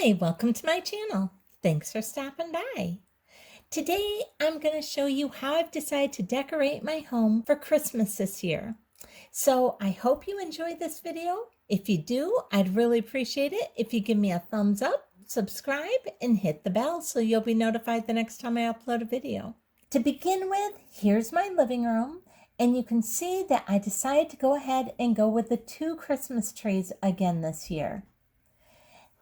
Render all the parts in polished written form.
Hi, welcome to my channel. Thanks for stopping by. Today, I'm going to show you how I've decided to decorate my home for Christmas this year. So I hope you enjoy this video. If you do, I'd really appreciate it if you give me a thumbs up, subscribe, and hit the bell so you'll be notified the next time I upload a video. To begin with, here's my living room, and you can see that I decided to go ahead and go with the 2 Christmas trees again this year.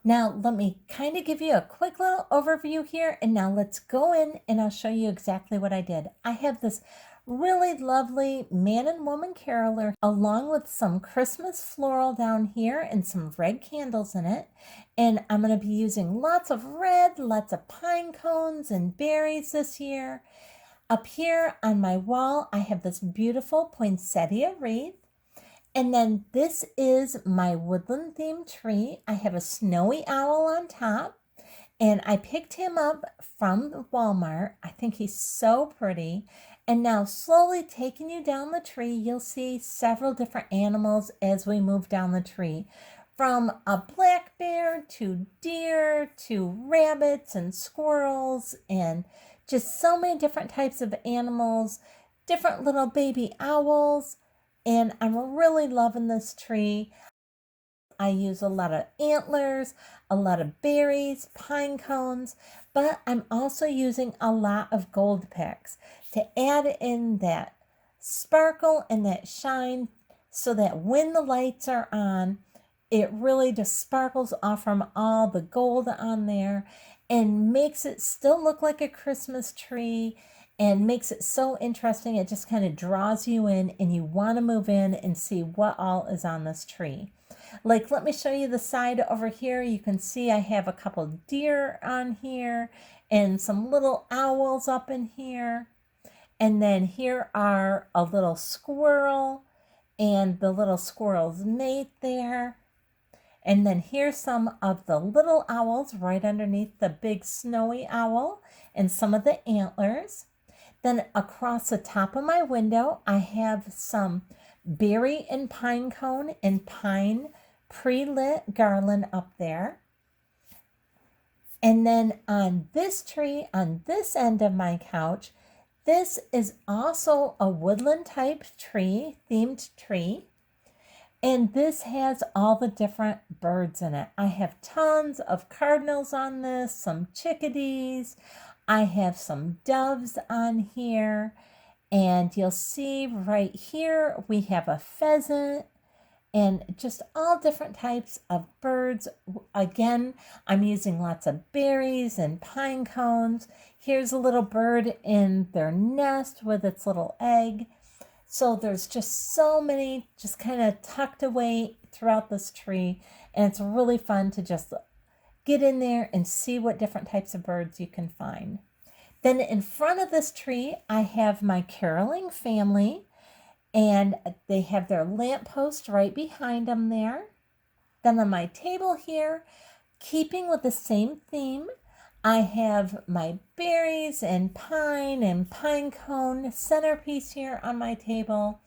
Now, let me kind of give you a quick little overview here, and now let's go in and I'll show you exactly what I did. I have this really lovely man and woman caroler along with some Christmas floral down here and some red candles in it. And I'm going to be using lots of red, lots of pine cones and berries this year. Up here on my wall, I have this beautiful poinsettia wreath. And then this is my woodland themed tree. I have a snowy owl on top, and I picked him up from Walmart. I think he's so pretty. And now slowly taking you down the tree, you'll see several different animals as we move down the tree. From a black bear to deer to rabbits and squirrels and just so many different types of animals, different little baby owls. And I'm really loving this tree. I use a lot of antlers, a lot of berries, pine cones, but I'm also using a lot of gold picks to add in that sparkle and that shine so that when the lights are on, it really just sparkles off from all the gold on there and makes it still look like a Christmas tree and makes it so interesting. It just kind of draws you in and you want to move in and see what all is on this tree. Like, let me show you the side over here. You can see I have a couple deer on here and some little owls up in here. And then here are a little squirrel and the little squirrel's mate there. And then here's some of the little owls right underneath the big snowy owl and some of the antlers. Then across the top of my window, I have some berry and pine cone and pine pre-lit garland up there. And then on this tree, on this end of my couch, this is also a woodland type tree, themed tree. And this has all the different birds in it. I have tons of cardinals on this, some chickadees. I have some doves on here. And you'll see right here, we have a pheasant and just all different types of birds. Again, I'm using lots of berries and pine cones. Here's a little bird in their nest with its little egg. So there's just so many just kind of tucked away throughout this tree. And it's really fun to just get in there and see what different types of birds you can find. Then in front of this tree, I have my caroling family. And they have their lamppost right behind them there. Then on my table here, keeping with the same theme, I have my berries and pine cone centerpiece here on my table.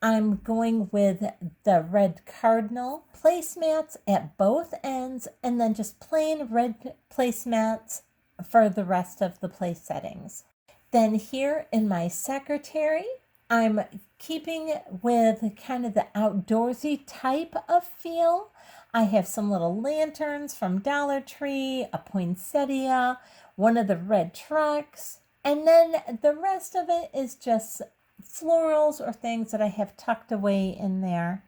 I'm going with the red cardinal placemats at both ends and then just plain red placemats for the rest of the place settings. Then here in my secretary, I'm keeping with kind of the outdoorsy type of feel. I have some little lanterns from Dollar Tree, a poinsettia, one of the red trucks, and then the rest of it is just florals or things that I have tucked away in there.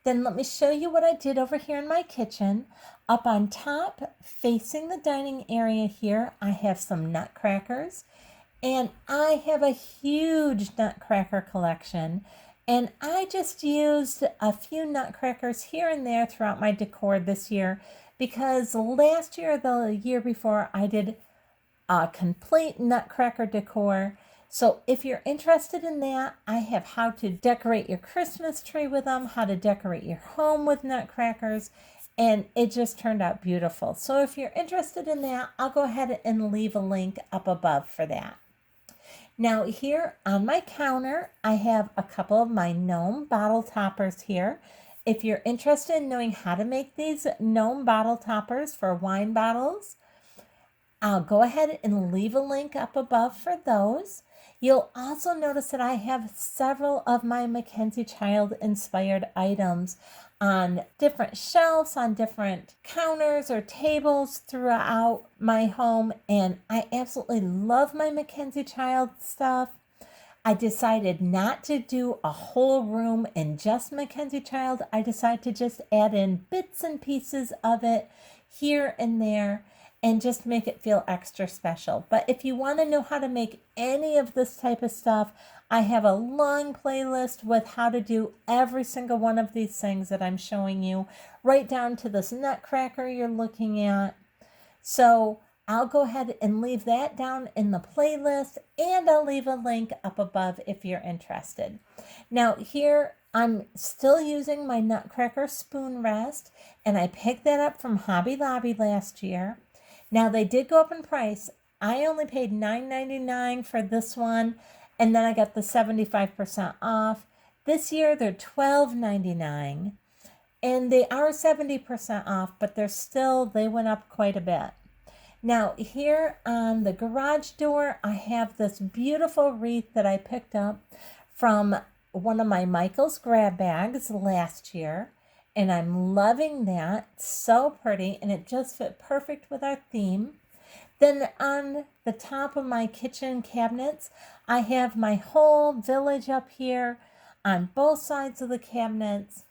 Then let me show you what I did over here in my kitchen. Up on top, facing the dining area here, I have some nutcrackers. And I have a huge nutcracker collection. And I just used a few nutcrackers here and there throughout my decor this year because last year or the year before I did a complete nutcracker decor. So if you're interested in that, I have how to decorate your Christmas tree with them, how to decorate your home with nutcrackers, and it just turned out beautiful. So if you're interested in that, I'll go ahead and leave a link up above for that. Now here on my counter, I have a couple of my gnome bottle toppers here. if you're interested in knowing how to make these gnome bottle toppers for wine bottles, I'll go ahead and leave a link up above for those. You'll also notice that I have several of my Mackenzie Child inspired items on different shelves, on different counters or tables throughout my home, and I absolutely love my Mackenzie Child stuff. I decided not to do a whole room in just Mackenzie Child. I decided to just add in bits and pieces of it here and there and just make it feel extra special. But if you want to know how to make any of this type of stuff, I have a long playlist with how to do every single one of these things that I'm showing you, right down to this nutcracker you're looking at. So I'll go ahead and leave that down in the playlist, and I'll leave a link up above if you're interested. Now here I'm still using my nutcracker spoon rest, and I picked that up from Hobby Lobby last year. Now they did go up in price. I only paid $9.99 for this one, and then I got the 75% off. This year they're $12.99, and they are 70% off, but they went up quite a bit. Now here on the garage door, I have this beautiful wreath that I picked up from one of my Michael's grab bags last year. And I'm loving that. It's so pretty, and it just fit perfect with our theme. Then on the top of my kitchen cabinets, I have my whole village up here on both sides of the cabinets,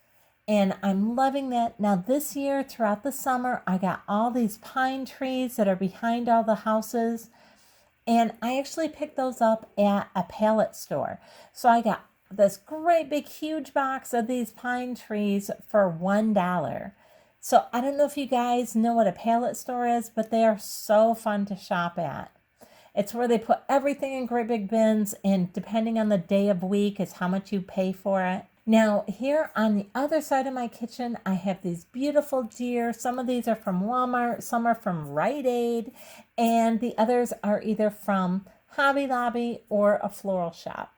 and I'm loving that. Now this year, throughout the summer, I got all these pine trees that are behind all the houses, and I actually picked those up at a pallet store. So I got this great big huge box of these pine trees for $1. So I don't know if you guys know what a pallet store is, but they are so fun to shop at. It's where they put everything in great big bins, and depending on the day of week is how much you pay for it. Now here on the other side of my kitchen, I have these beautiful deer. Some of these are from Walmart, some are from Rite Aid, and the others are either from Hobby Lobby or a floral shop.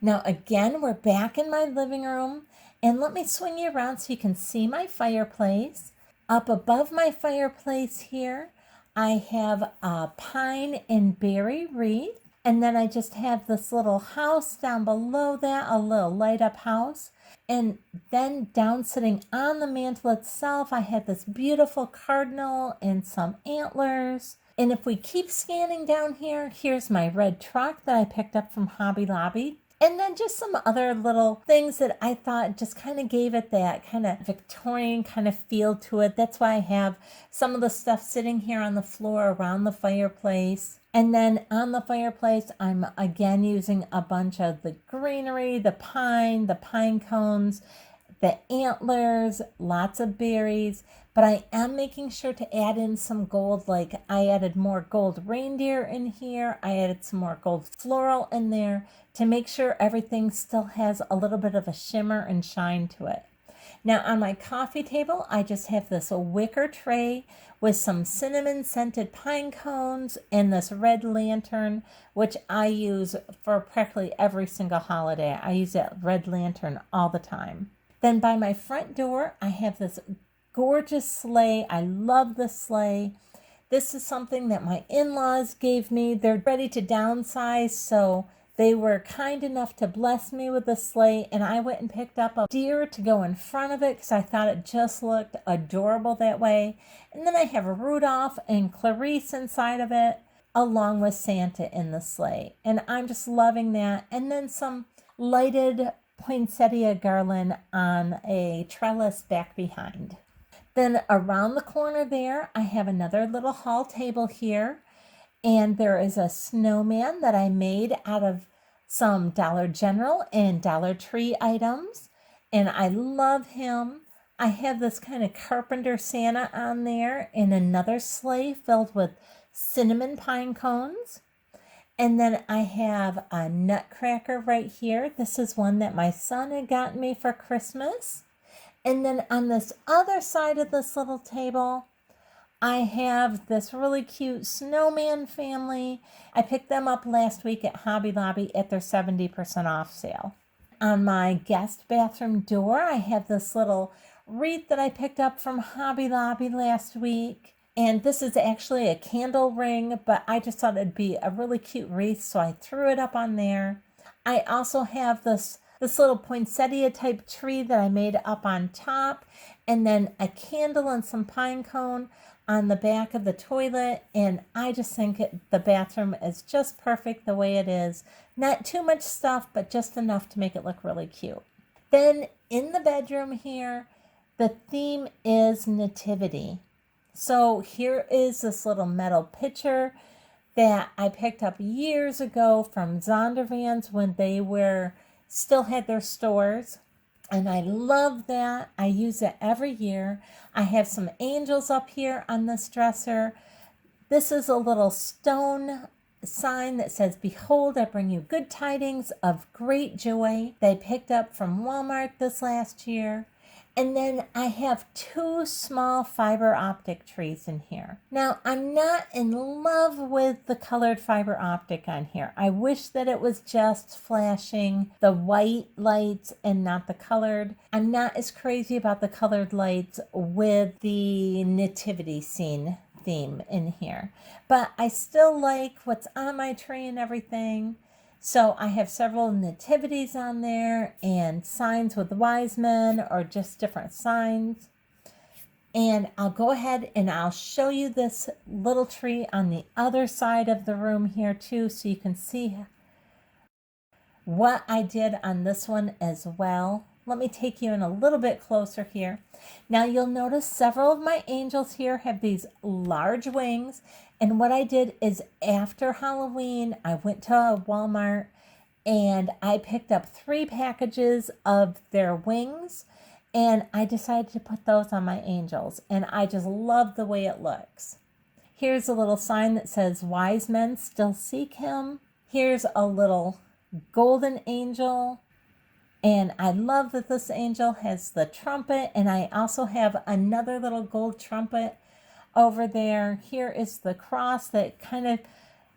Now again, we're back in my living room, and let me swing you around so you can see my fireplace. Up above my fireplace here, I have a pine and berry wreath, and then I just have this little house down below that, a little light up house. And then down sitting on the mantle itself, I have this beautiful cardinal and some antlers. And if we keep scanning down here, here's my red truck that I picked up from Hobby Lobby. And then just some other little things that I thought just kind of gave it that kind of Victorian kind of feel to it. That's why I have some of the stuff sitting here on the floor around the fireplace. And then on the fireplace, I'm again using a bunch of the greenery, the pine cones, the antlers, lots of berries. But I am making sure to add in some gold, like I added more gold reindeer in here. I added some more gold floral in there to make sure everything still has a little bit of a shimmer and shine to it. Now on my coffee table, I just have this wicker tray with some cinnamon scented pine cones and this red lantern, which I use for practically every single holiday. I use that red lantern all the time. Then by my front door, I have this gorgeous sleigh. I love this sleigh. This is something that my in-laws gave me. They're ready to downsize, so they were kind enough to bless me with the sleigh, and I went and picked up a deer to go in front of it because I thought it just looked adorable that way. And then I have Rudolph and Clarice inside of it, along with Santa in the sleigh. And I'm just loving that. And then some lighted poinsettia garland on a trellis back behind. Then around the corner there, I have another little hall table here. And there is a snowman that I made out of some Dollar General and Dollar Tree items. And I love him. I have this kind of carpenter Santa on there and another sleigh filled with cinnamon pine cones. And then I have a nutcracker right here. This is one that my son had gotten me for Christmas. And then on this other side of this little table, I have this really cute snowman family. I picked them up last week at Hobby Lobby at their 70% off sale. on my guest bathroom door, I have this little wreath that I picked up from Hobby Lobby last week. And this is actually a candle ring, but I just thought it'd be a really cute wreath, so I threw it up on there. I also have this little poinsettia type tree that I made up on top, and then a candle and some pine cone on the back of the toilet. And I just think the bathroom is just perfect the way it is. Not too much stuff, but just enough to make it look really cute. Then in the bedroom here, the theme is Nativity. So here is this little metal pitcher that I picked up years ago from Zondervan's when they still had their stores. And I love that. I use it every year. I have some angels up here on this dresser. This is a little stone sign that says, "Behold, I bring you good tidings of great joy," that I picked up from Walmart this last year. And then I have 2 small fiber optic trees in here. Now, I'm not in love with the colored fiber optic on here. I wish that it was just flashing the white lights and not the colored. I'm not as crazy about the colored lights with the nativity scene theme in here. But I still like what's on my tree and everything. So I have several nativities on there and signs with wise men or just different signs. And I'll go ahead and I'll show you this little tree on the other side of the room here too, so you can see what I did on this one as well. Let me take you in a little bit closer here. Now you'll notice several of my angels here have these large wings. And what I did is after Halloween, I went to Walmart and I picked up 3 packages of their wings. And I decided to put those on my angels. And I just love the way it looks. Here's a little sign that says, "Wise men still seek him." Here's a little golden angel. And I love that this angel has the trumpet, and I also have another little gold trumpet over there. Here is the cross that kind of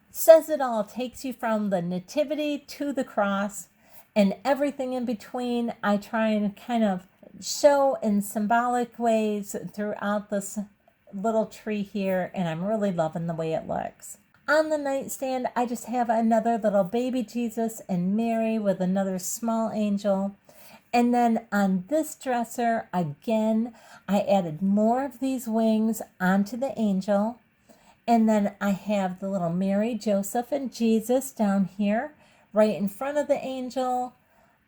says it all. It takes you from the nativity to the cross, and everything in between I try and kind of show in symbolic ways throughout this little tree here, and I'm really loving the way it looks. On the nightstand, I just have another little baby Jesus and Mary with another small angel. And then on this dresser, again, I added more of these wings onto the angel. And then I have the little Mary, Joseph, and Jesus down here, right in front of the angel.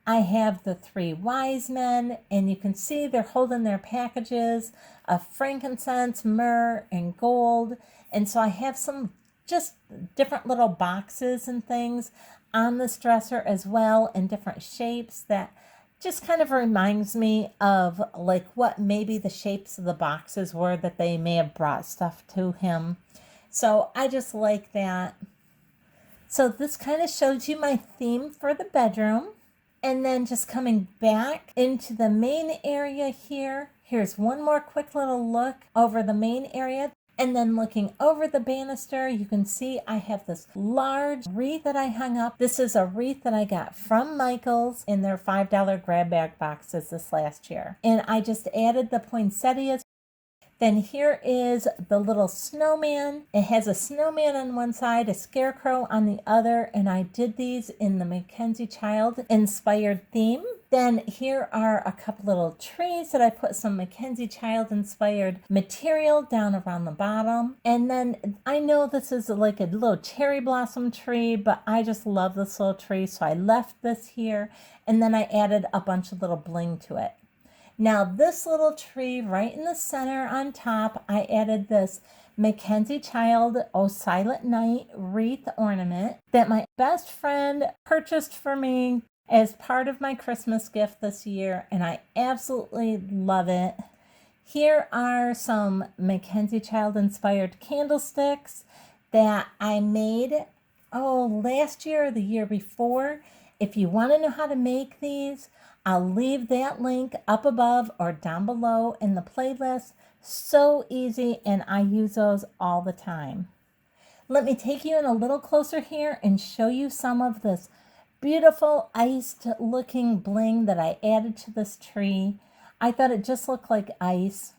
I have the 3 wise men, and you can see they're holding their packages of frankincense, myrrh, and gold. And so I have some just different little boxes and things on this dresser as well in different shapes that just kind of reminds me of like what maybe the shapes of the boxes were that they may have brought stuff to him. So I just like that. So this kind of shows you my theme for the bedroom. And then just coming back into the main area here, here's one more quick little look over the main area. And then looking over the banister, you can see I have this large wreath that I hung up. This is a wreath that I got from Michael's in their $5 grab bag boxes this last year. And I just added the poinsettias. Then here is the little snowman. It has a snowman on one side, a scarecrow on the other, and I did these in the Mackenzie Child inspired theme. Then here are a couple little trees that I put some Mackenzie Child inspired material down around the bottom. And then I know this is like a little cherry blossom tree, but I just love this little tree, so I left this here. And then I added a bunch of little bling to it. Now this little tree right in the center on top, I added this Mackenzie Child Oh Silent Night wreath ornament that my best friend purchased for me as part of my Christmas gift this year, and I absolutely love it. Here are some Mackenzie Child inspired candlesticks that I made last year or the year before. If you want to know how to make these, I'll leave that link up above or down below in the playlist. So easy, and I use those all the time. Let me take you in a little closer here and show you some of this beautiful iced looking bling that I added to this tree. I thought it just looked like ice.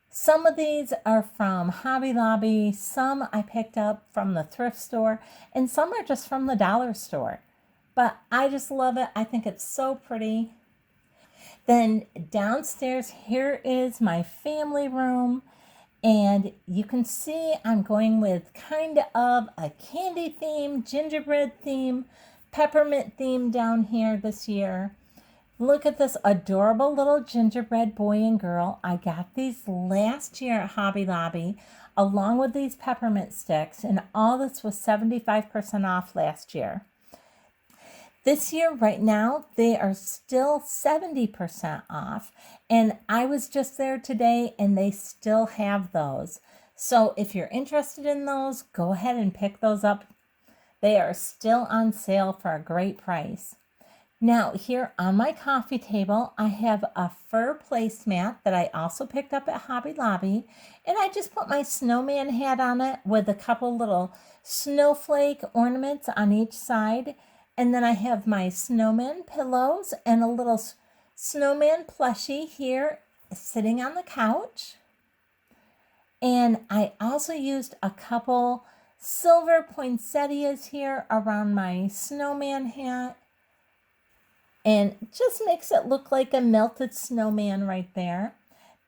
Some of these are from Hobby Lobby, some I picked up from the thrift store, and some are just from the dollar store. But I just love it. I think it's so pretty. Then downstairs, here is my family room. And you can see I'm going with kind of a candy theme, gingerbread theme, peppermint theme down here this year. Look at this adorable little gingerbread boy and girl. I got these last year at Hobby Lobby along with these peppermint sticks, and all this was 75% off last year. This year, right now, they are still 70% off. And I was just there today and they still have those. So if you're interested in those, go ahead and pick those up. They are still on sale for a great price. Now, here on my coffee table, I have a fur placemat that I also picked up at Hobby Lobby. And I just put my snowman hat on it with a couple little snowflake ornaments on each side. And then I have my snowman pillows and a little snowman plushie here sitting on the couch. And I also used a couple silver poinsettias here around my snowman hat. And just makes it look like a melted snowman right there.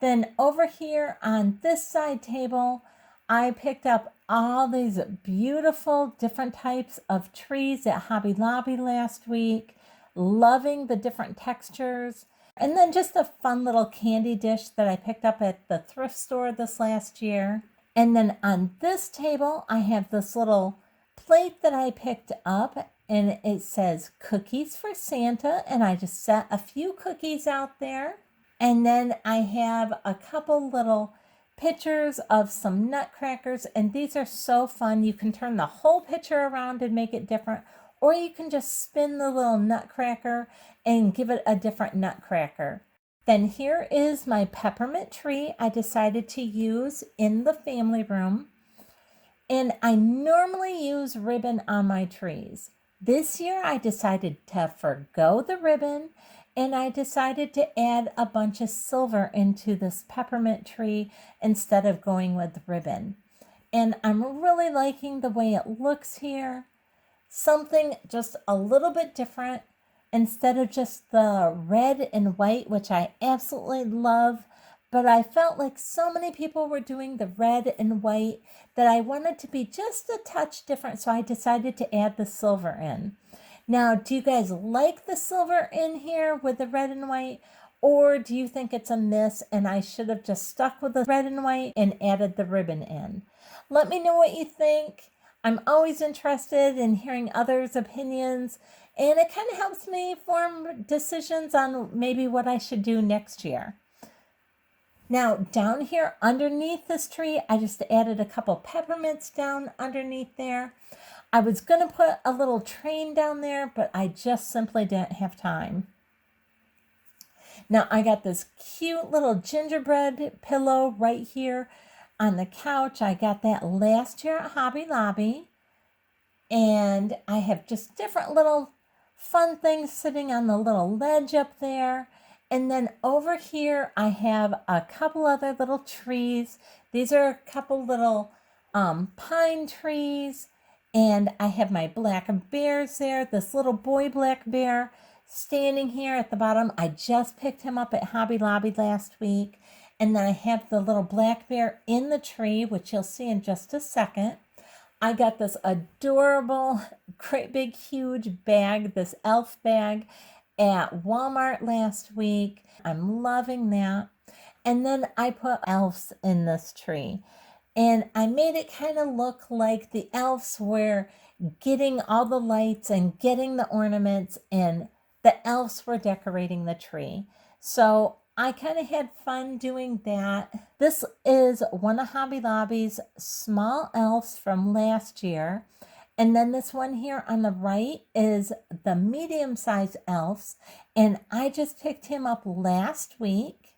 Then over here on this side table, I picked up all these beautiful different types of trees at Hobby Lobby last week. Loving the different textures. And then just a fun little candy dish that I picked up at the thrift store this last year. And then on this table, I have this little plate that I picked up. And it says cookies for Santa. And I just set a few cookies out there. And then I have a couple little pictures of some nutcrackers, and these are so fun. You can turn the whole picture around and make it different, or you can just spin the little nutcracker and give it a different nutcracker. Then here is my peppermint tree I decided to use in the family room. And I normally use ribbon on my trees. This year I decided to forgo the ribbon, and I decided to add a bunch of silver into this peppermint tree instead of going with ribbon. And I'm really liking the way it looks here. Something just a little bit different instead of just the red and white, which I absolutely love. But I felt like so many people were doing the red and white that I wanted to be just a touch different. So I decided to add the silver in. Now, do you guys like the silver in here with the red and white? Or do you think it's a miss and I should have just stuck with the red and white and added the ribbon in? Let me know what you think. I'm always interested in hearing others' opinions, and it kind of helps me form decisions on maybe what I should do next year. Now, down here underneath this tree, I just added a couple peppermints down underneath there. I was going to put a little train down there, but I just simply didn't have time. Now, I got this cute little gingerbread pillow right here on the couch. I got that last year at Hobby Lobby. And I have just different little fun things sitting on the little ledge up there. And then over here, I have a couple other little trees. These are a couple little pine trees. And I have my black bears there, this little boy black bear standing here at the bottom. I just picked him up at Hobby Lobby last week. And then I have the little black bear in the tree, which you'll see in just a second. I got this adorable, great big huge bag, this elf bag at Walmart last week. I'm loving that. And then I put elves in this tree. And I made it kind of look like the elves were getting all the lights and getting the ornaments, and the elves were decorating the tree. So I kind of had fun doing that. This is one of Hobby Lobby's small elves from last year. And then this one here on the right is the medium-sized elves. And I just picked him up last week.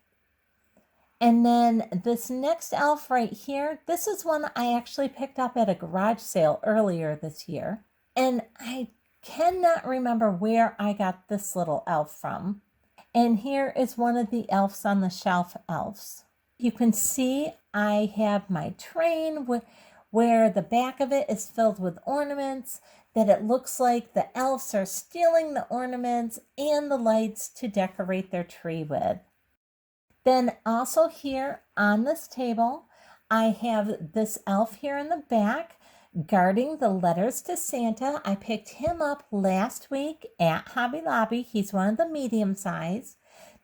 And then this next elf right here, this is one I actually picked up at a garage sale earlier this year. And I cannot remember where I got this little elf from. And here is one of the elves on the shelf elves. You can see I have my train where the back of it is filled with ornaments, that it looks like the elves are stealing the ornaments and the lights to decorate their tree with. Then also here on this table, I have this elf here in the back guarding the letters to Santa. I picked him up last week at Hobby Lobby. He's one of the medium size.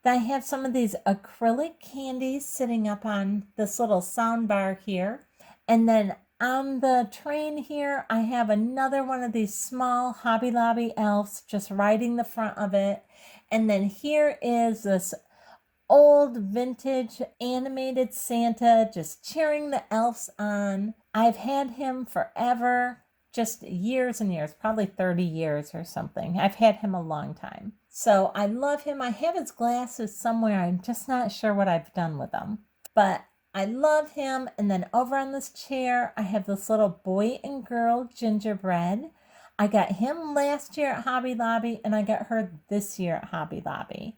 Then I have some of these acrylic candies sitting up on this little sound bar here. And then on the train here, I have another one of these small Hobby Lobby elves just riding the front of it. And then here is this old vintage animated Santa just cheering the elves on. I've had him forever, just years and years, probably 30 years or something. I've had him a long time. So I love him. I have his glasses somewhere. I'm just not sure what I've done with them. But I love him. And then over on this chair, I have this little boy and girl gingerbread. I got him last year at Hobby Lobby, and I got her this year at Hobby Lobby.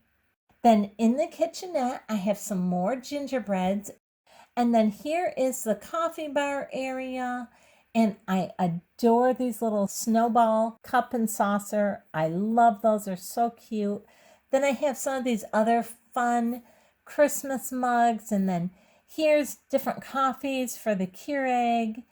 Then in the kitchenette, I have some more gingerbreads. And then here is the coffee bar area. And I adore these little snowball cup and saucer. I love those. They're so cute. Then I have some of these other fun Christmas mugs. And then here's different coffees for the Keurig.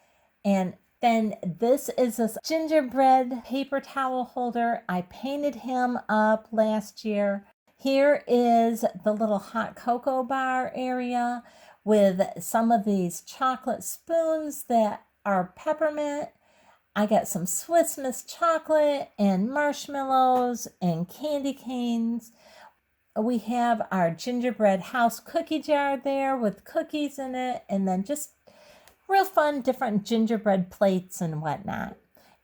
And then this is this gingerbread paper towel holder. I painted him up last year. Here is the little hot cocoa bar area with some of these chocolate spoons that are peppermint. I got some Swiss Miss chocolate and marshmallows and candy canes. We have our gingerbread house cookie jar there with cookies in it, and then just real fun different gingerbread plates and whatnot.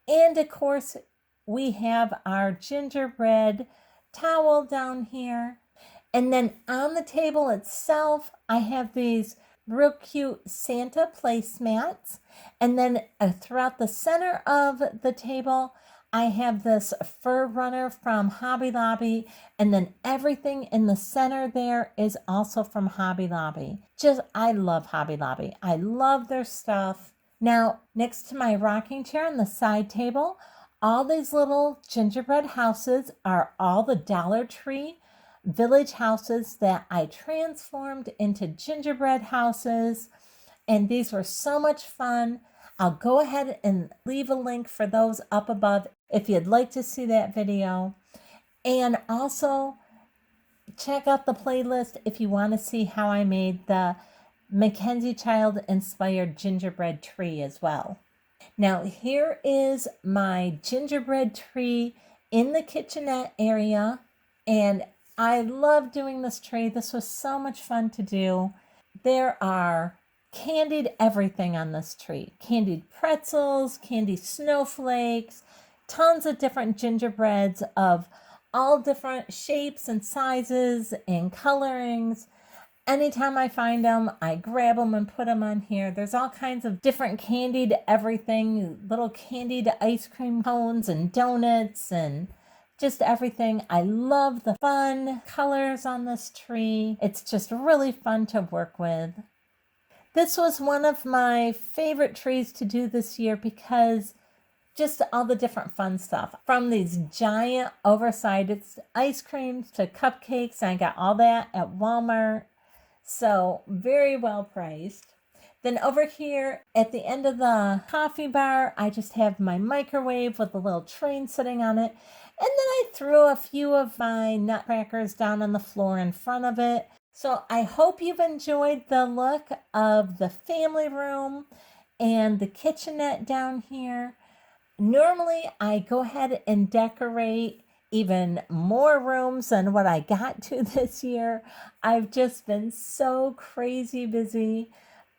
And of course, we have our gingerbread towel down here. And then on the table itself, I have these real cute Santa placemats. And then throughout the center of the table, I have this fur runner from Hobby Lobby. And then everything in the center there is also from Hobby Lobby. I love Hobby Lobby. I love their stuff. Now, next to my rocking chair on the side table, all these little gingerbread houses are all the Dollar Tree village houses that I transformed into gingerbread houses. And these were so much fun. I'll go ahead and leave a link for those up above if you'd like to see that video. And also check out the playlist if you want to see how I made the Mackenzie Child inspired gingerbread tree as well. Now here is my gingerbread tree in the kitchenette area, and I love doing this tree. This was so much fun to do. There are candied everything on this tree. Candied pretzels, candied snowflakes, tons of different gingerbreads of all different shapes and sizes and colorings. Anytime I find them, I grab them and put them on here. There's all kinds of different candied everything, little candied ice cream cones and donuts and just everything. I love the fun colors on this tree. It's just really fun to work with. This was one of my favorite trees to do this year because just all the different fun stuff. From these giant oversized ice creams to cupcakes. I got all that at Walmart. So very well priced. Then over here at the end of the coffee bar, I just have my microwave with a little train sitting on it. And then I threw a few of my nutcrackers down on the floor in front of it. So I hope you've enjoyed the look of the family room and the kitchenette down here. Normally I go ahead and decorate even more rooms than what I got to this year. I've just been so crazy busy,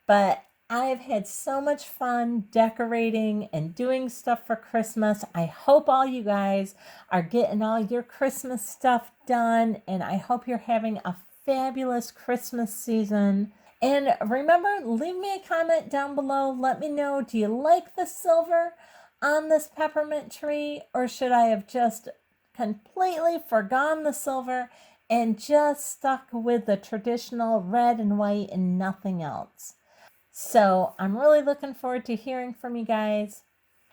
but I've had so much fun decorating and doing stuff for Christmas. I hope all you guys are getting all your Christmas stuff done, and I hope you're having a fabulous Christmas season. And remember, leave me a comment down below. Let me know, do you like the silver on this peppermint tree, or should I have just completely forgone the silver and just stuck with the traditional red and white and nothing else? So I'm really looking forward to hearing from you guys.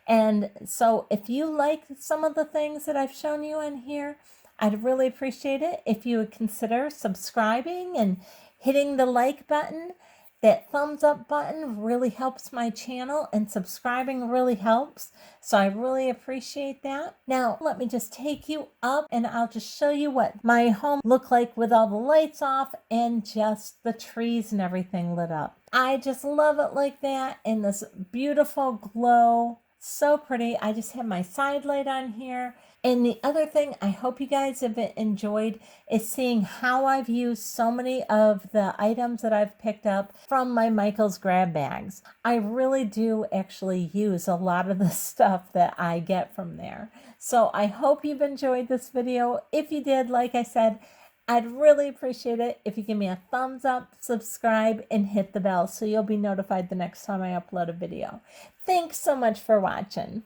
And so if you like some of the things that I've shown you in here, I'd really appreciate it if you would consider subscribing and hitting the like button. That thumbs up button really helps my channel, and subscribing really helps. So I really appreciate that. Now, let me just take you up and I'll just show you what my home looked like with all the lights off and just the trees and everything lit up. I just love it like that in this beautiful glow. So pretty. I just have my side light on here. And the other thing I hope you guys have enjoyed is seeing how I've used so many of the items that I've picked up from my Michael's grab bags. I really do actually use a lot of the stuff that I get from there. So I hope you've enjoyed this video. If you did, like I said, I'd really appreciate it if you give me a thumbs up, subscribe, and hit the bell so you'll be notified the next time I upload a video. Thanks so much for watching.